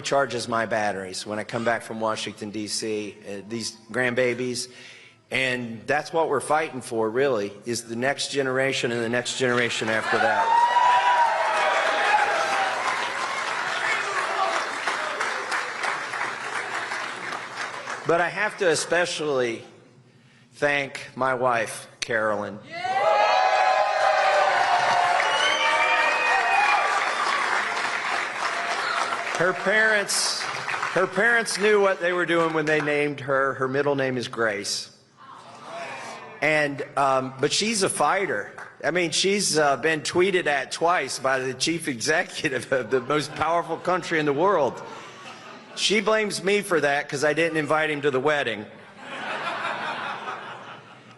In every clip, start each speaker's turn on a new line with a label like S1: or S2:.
S1: Charges my batteries when I come back from Washington, D.C., these grandbabies. And that's what we're fighting for, really, is the next generation and the next generation after that. But I have to especially thank my wife, Carolyn. Her parents knew what they were doing when they named her. Her middle name is Grace. And, but she's a fighter. I mean, she's been tweeted at twice by the chief executive of the most powerful country in the world. She blames me for that because I didn't invite him to the wedding.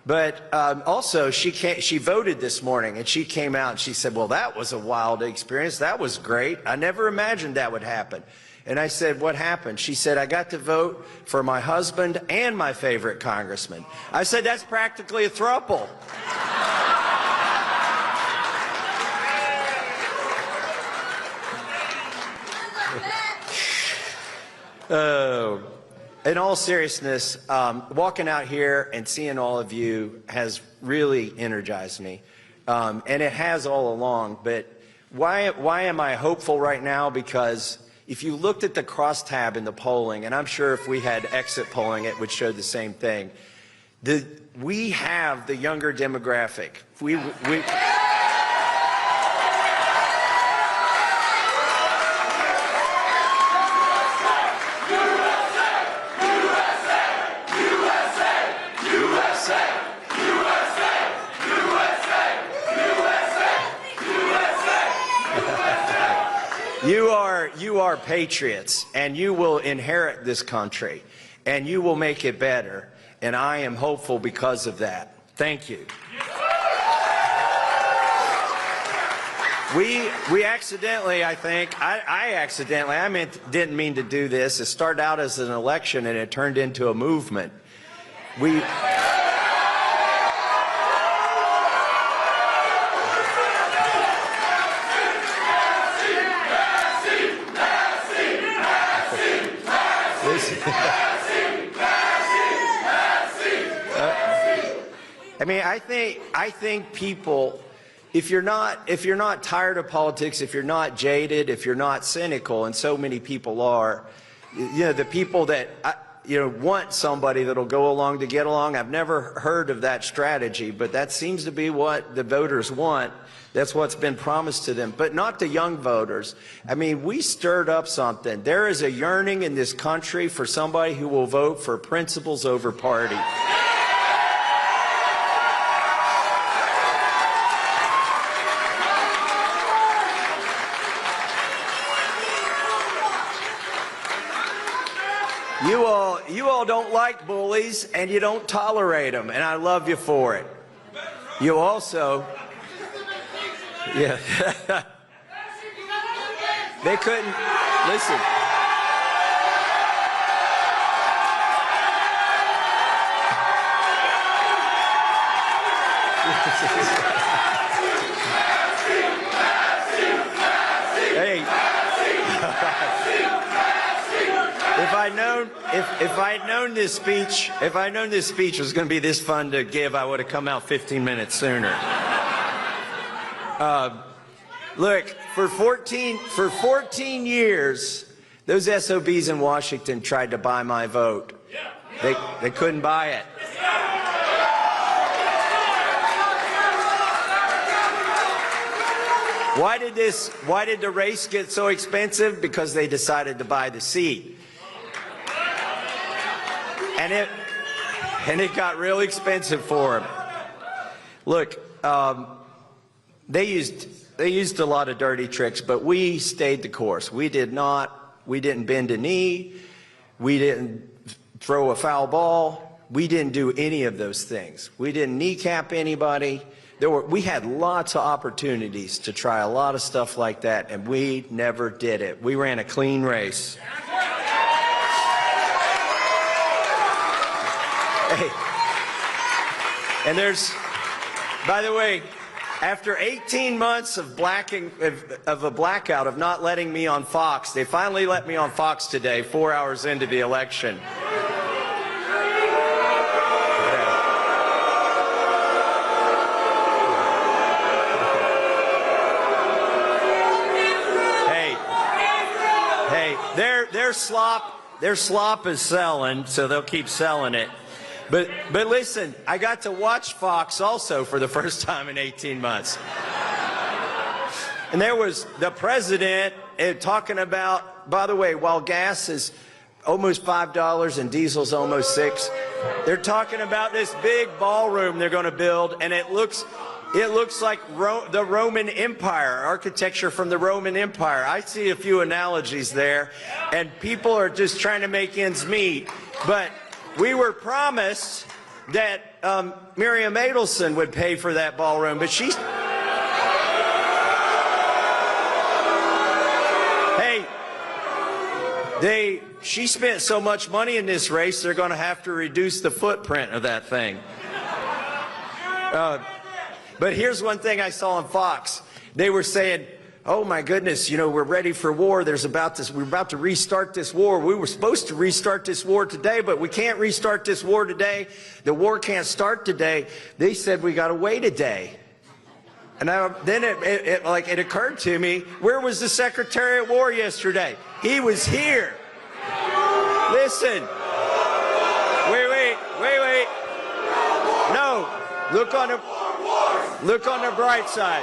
S1: But also, she voted this morning, and she came out and she said, well, that was a wild experience. That was great. I never imagined that would happen. And I said, what happened? She said, I got to vote for my husband and my favorite congressman. I said, that's practically a throuple. Oh. In all seriousness, walking out here and seeing all of you has really energized me, and it has all along. But why am I hopeful right now? Because if you looked at the crosstab in the polling, and I'm sure if we had exit polling, it would show the same thing. We have the younger demographic. You are patriots, and you will inherit this country, and you will make it better, and I am hopeful because of that. Thank you. We accidentally, I think, I accidentally, didn't mean to do this. It started out as an election, and it turned into a movement. I mean, I think people, if you're not tired of politics, if you're not jaded, if you're not cynical, and so many people are, the people that want somebody that'll go along to get along. I've never heard of that strategy, but that seems to be what the voters want. That's what's been promised to them, but not the young voters. I mean, we stirred up something. There is a yearning in this country for somebody who will vote for principles over party. You all don't like bullies, and you don't tolerate them, and I love you for it. You also, yeah. They couldn't, listen. Hey. If I'd known this speech was going to be this fun to give, I would have come out 15 minutes sooner. Look, for 14 years, those SOBs in Washington tried to buy my vote. They couldn't buy it. Why did the race get so expensive? Because they decided to buy the seat. And it got real expensive for them. Look, they used a lot of dirty tricks, but we stayed the course. We didn't bend a knee. We didn't throw a foul ball. We didn't do any of those things. We didn't kneecap anybody. We had lots of opportunities to try a lot of stuff like that, and we never did it. We ran a clean race. Hey, and by the way, After 18 months of a blackout, of not letting me on Fox, they finally let me on Fox today, 4 hours into the election. Hey, their slop is selling, so they'll keep selling it. But listen, I got to watch Fox also for the first time in 18 months. And there was the president talking about, by the way, while gas is almost $5 and diesel's almost $6, they're talking about this big ballroom they're going to build, and it looks like the Roman Empire, architecture from the Roman Empire. I see a few analogies there, and people are just trying to make ends meet. But we were promised that Miriam Adelson would pay for that ballroom, but she spent so much money in this race, they're going to have to reduce the footprint of that thing. But here's one thing I saw on Fox. They were saying, oh my goodness, you know, we're ready for war. We're about to restart this war. We were supposed to restart this war today, but we can't restart this war today. The war can't start today. They said we got to wait a day. And then it occurred to me, where was the Secretary of War yesterday? He was here. Listen. Wait. No. Look on the bright side.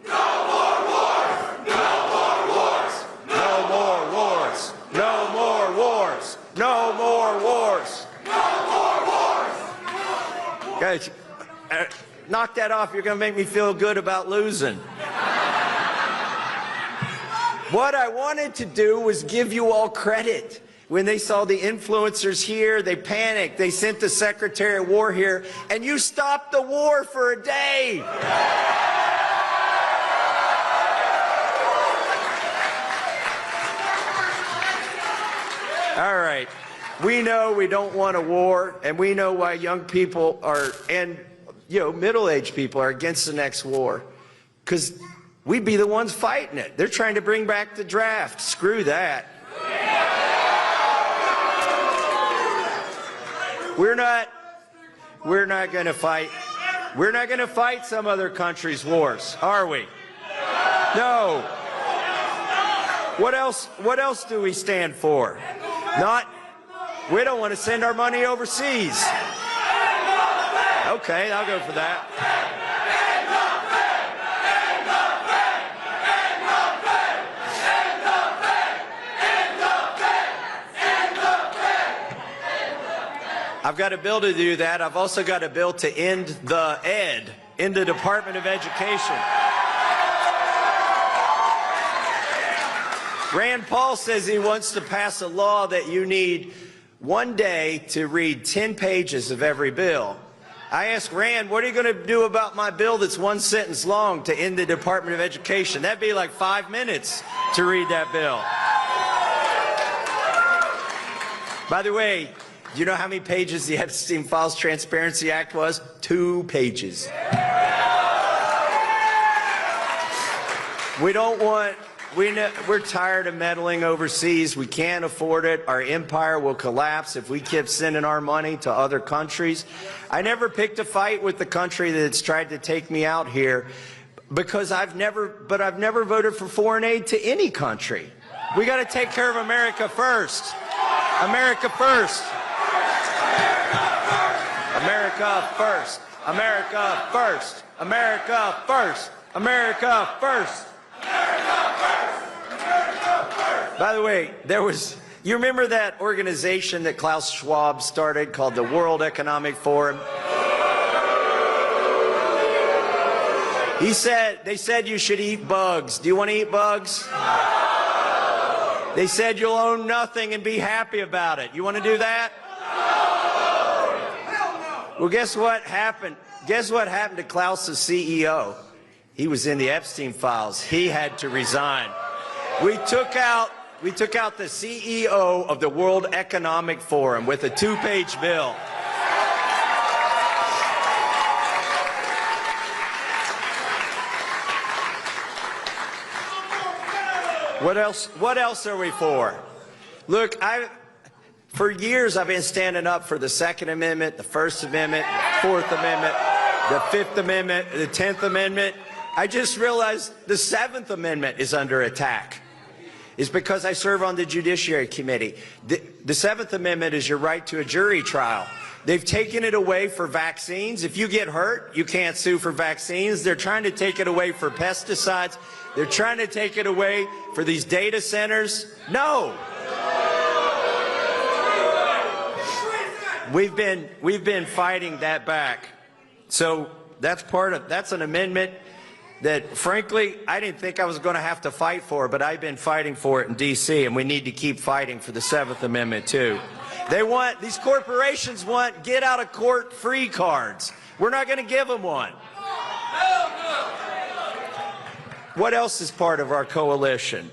S1: No more wars. No more wars. No more wars. No more wars. No more wars. No more wars. Guys, knock that off. You're going to make me feel good about losing. What I wanted to do was give you all credit. When they saw the influencers here, they panicked. They sent the Secretary of War here, and you stopped the war for a day. All right. We know we don't want a war, and we know why young people are, and middle-aged people are against the next war. Because we'd be the ones fighting it. They're trying to bring back the draft. Screw that. We're not going to fight. We're not going to fight some other country's wars, are we? No. What else do we stand for? We don't want to send our money overseas. Okay, I'll go for that. I've got a bill to do that. I've also got a bill to end the Department of Education. Rand Paul says he wants to pass a law that you need one day to read 10 pages of every bill. I asked Rand, what are you going to do about my bill that's one sentence long to end the Department of Education? That'd be like 5 minutes to read that bill. By the way, do you know how many pages the Epstein Files Transparency Act was? 2 pages. We're tired of meddling overseas. We can't afford it. Our empire will collapse if we keep sending our money to other countries. I never picked a fight with the country that's tried to take me out here because I've never voted for foreign aid to any country. We got to take care of America first. America first. America first. America first. America first. America first. By the way, you remember that organization that Klaus Schwab started called the World Economic Forum? They said you should eat bugs. Do you want to eat bugs? No. They said you'll own nothing and be happy about it. You want to do that? Well, guess what happened? Guess what happened to Klaus's CEO? He was in the Epstein files. He had to resign. We took out the CEO of the World Economic Forum with a 2-page bill. What else are we for? Look, for years I've been standing up for the Second Amendment, the First Amendment, the Fourth Amendment, the Fifth Amendment, the 10th Amendment. I just realized the Seventh Amendment is under attack. It's because I serve on the Judiciary Committee. The Seventh Amendment is your right to a jury trial. They've taken it away for vaccines. If you get hurt, you can't sue for vaccines. They're trying to take it away for pesticides. They're trying to take it away for these data centers. No. We've been fighting that back. So that's an amendment that, frankly, I didn't think I was going to have to fight for, but I've been fighting for it in D.C., and we need to keep fighting for the Seventh Amendment, too. These corporations want get-out-of-court free cards. We're not going to give them one. What else is part of our coalition?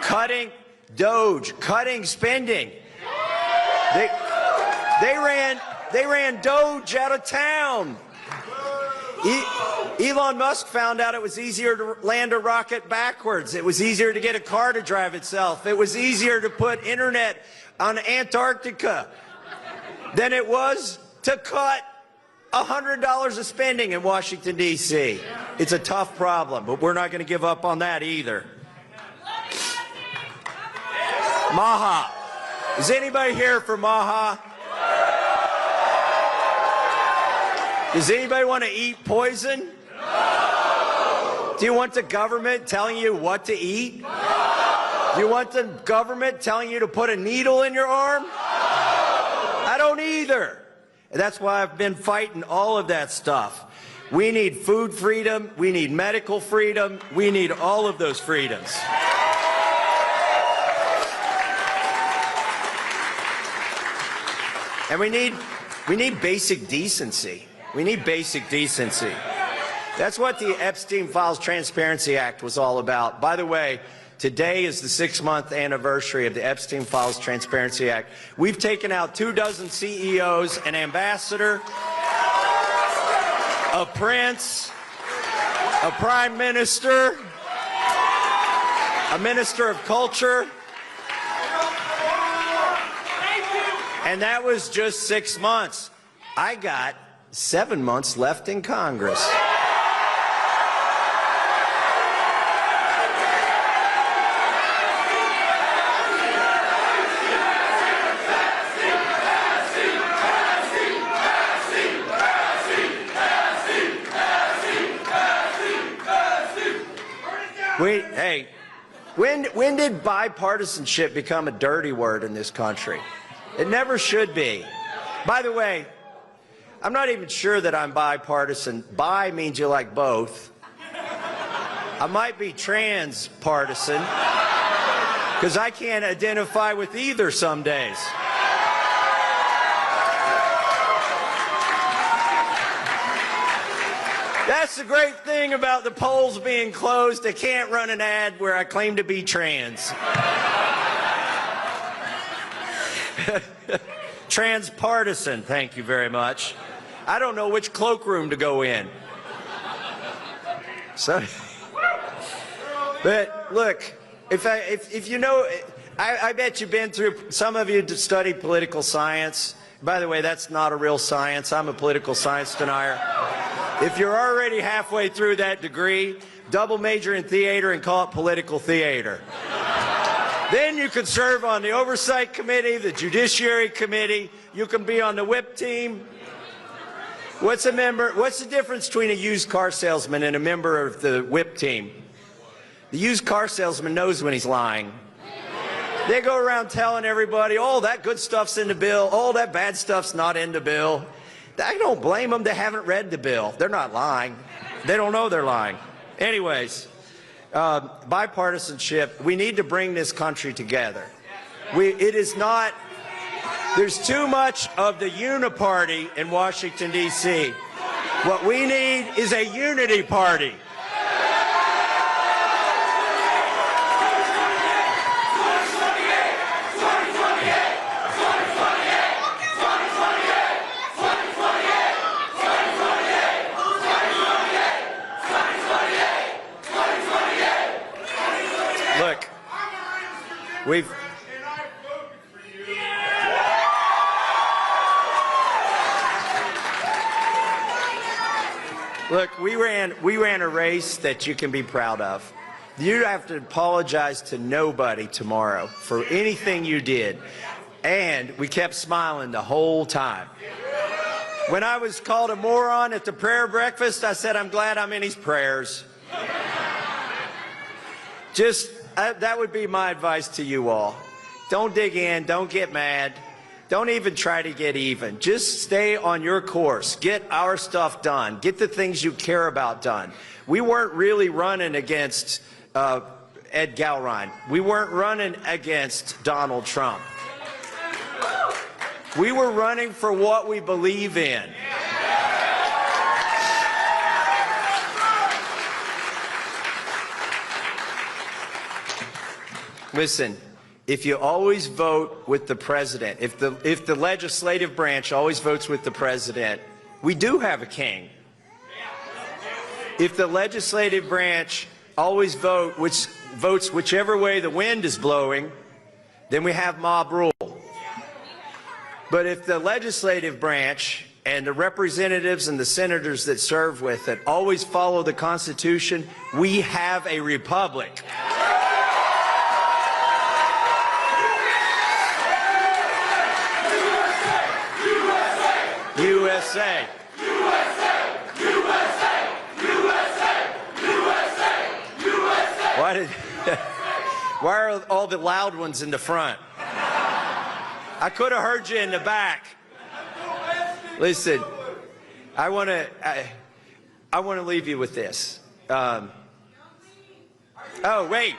S1: Cutting DOGE, cutting spending. They ran DOGE out of town. Elon Musk found out it was easier to land a rocket backwards. It was easier to get a car to drive itself. It was easier to put internet on Antarctica than it was to cut $100 of spending in Washington, D.C. It's a tough problem, but we're not going to give up on that either. Maha. Is anybody here for Maha? Does anybody want to eat poison? No. Do you want the government telling you what to eat? No. Do you want the government telling you to put a needle in your arm? No. I don't either. And that's why I've been fighting all of that stuff. We need food freedom. We need medical freedom. We need all of those freedoms. And we need basic decency. We need basic decency. That's what the Epstein Files Transparency Act was all about. By the way, today is the 6-month anniversary of the Epstein Files Transparency Act. We've taken out 24 CEOs, an ambassador, a prince, a prime minister, a minister of culture, and that was just 6 months. I got 7 months left in Congress. Hey, when did bipartisanship become a dirty word in this country? It never should be. By the way, I'm not even sure that I'm bipartisan. Bi means you like both. I might be transpartisan because I can't identify with either some days. That's the great thing about the polls being closed. I can't run an ad where I claim to be trans. Transpartisan, thank you very much. I don't know which cloakroom to go in. So, but look, if you know, I bet you've been through, some of you studied political science. By the way, that's not a real science. I'm a political science denier. If you're already halfway through that degree, double major in theater and call it political theater. Then you could serve on the Oversight Committee, the Judiciary Committee. You can be on the whip team. What's the difference between a used car salesman and a member of the whip team? The used car salesman knows when he's lying. They go around telling everybody, oh, that good stuff's in the bill. Oh, that bad stuff's not in the bill. I don't blame them. They haven't read the bill. They're not lying. They don't know they're lying. Anyways, bipartisanship, we need to bring this country together. There's too much of the uniparty in Washington, D.C. What we need is a unity party. Look, Look, we ran a race that you can be proud of. You have to apologize to nobody tomorrow for anything you did. And we kept smiling the whole time. When I was called a moron at the prayer breakfast, I said, I'm glad I'm in his prayers. That would be my advice to you all. Don't dig in. Don't get mad. Don't even try to get even. Just stay on your course. Get our stuff done. Get the things you care about done. We weren't really running against Ed Galrine. We weren't running against Donald Trump. We were running for what we believe in. Listen, if you always vote with the president, if the legislative branch always votes with the president, we do have a king. If the legislative branch always votes whichever way the wind is blowing, then we have mob rule. But if the legislative branch and the representatives and the senators that serve with it always follow the Constitution, we have a republic. USA. USA. USA. USA. USA. USA. Why are all the loud ones in the front? I could have heard you in the back. Listen, I want to leave you with this. Oh, wait.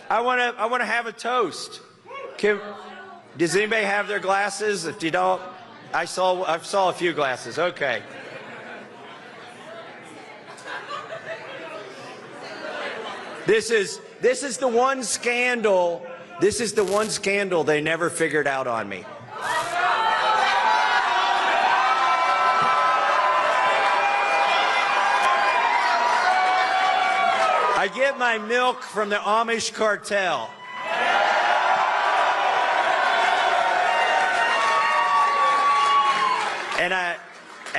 S1: I want to have a toast. Does anybody have their glasses? If you don't, I saw a few glasses. Okay. This is the one scandal. This is the one scandal they never figured out on me. I get my milk from the Amish cartel. And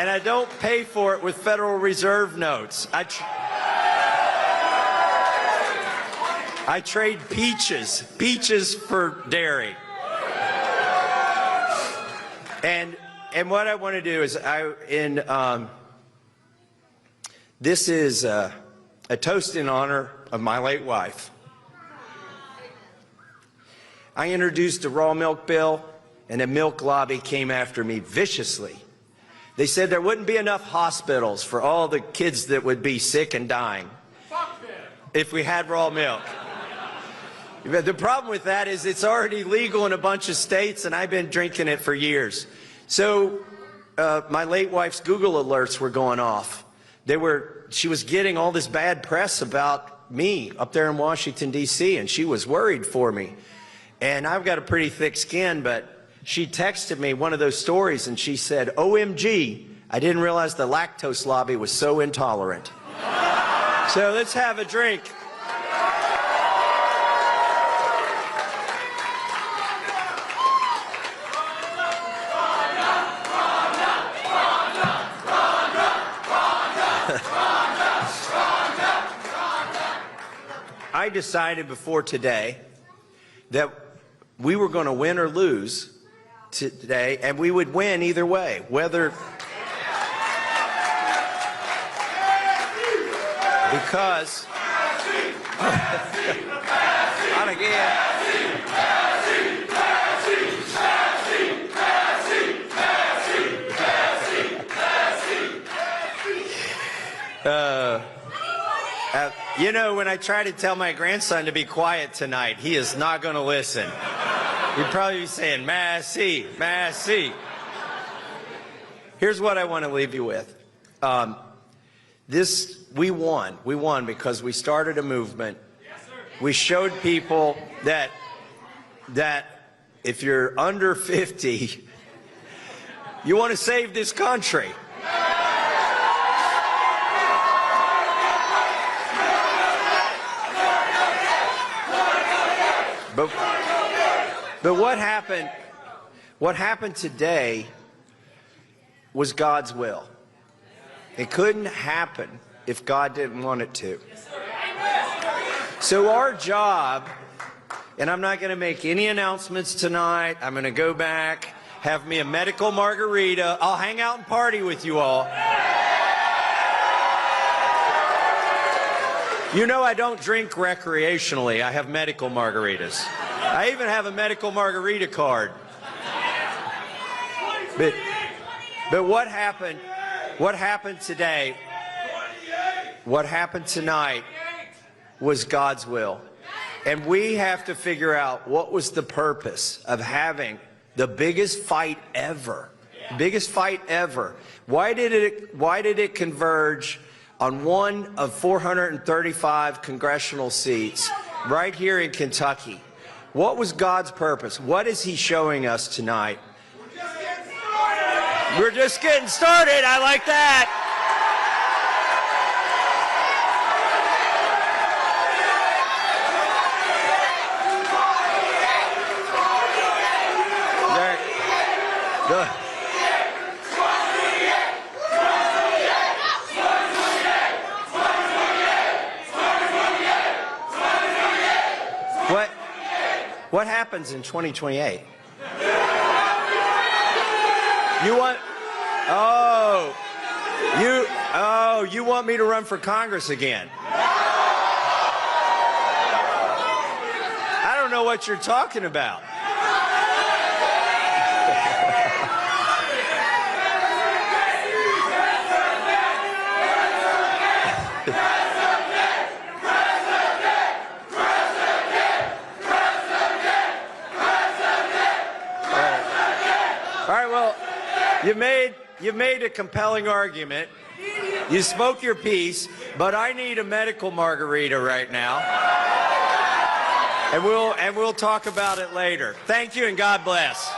S1: I don't pay for it with Federal Reserve notes. I trade peaches for dairy. And what I want to do is this is a toast in honor of my late wife. I introduced the raw milk bill, and the milk lobby came after me viciously. They said there wouldn't be enough hospitals for all the kids that would be sick and dying if we had raw milk. The problem with that is it's already legal in a bunch of states, and I've been drinking it for years. So my late wife's Google alerts were going off. She was getting all this bad press about me up there in Washington, D.C., and she was worried for me. And I've got a pretty thick skin, but she texted me one of those stories, and she said, OMG, I didn't realize the lactose lobby was so intolerant. So let's have a drink. I decided before today that we were going to win or lose today, and we would win either way, whether because not again. You know, when I try to tell my grandson to be quiet tonight, he is not going to listen. He'd probably be saying, Massie, Massie. Here's what I want to leave you with. We won. We won because we started a movement. We showed people that if you're under 50, you want to save this country. But what happened today was God's will. It couldn't happen if God didn't want it to. So our job, and I'm not going to make any announcements tonight. I'm going to go back, have me a medical margarita. I'll hang out and party with you all. You know I don't drink recreationally. I have medical margaritas. I even have a medical margarita card. But what happened today, what happened tonight was God's will. And we have to figure out what was the purpose of having the biggest fight ever. Biggest fight ever. Why did it converge on one of 435 congressional seats right here in Kentucky? What was God's purpose? What is he showing us tonight? We're just getting started. I like that. What happens in 2028? You want me to run for Congress again? I don't know what you're talking about. All right, well, you've made a compelling argument. You spoke your piece, but I need a medical margarita right now. And we'll talk about it later. Thank you and God bless.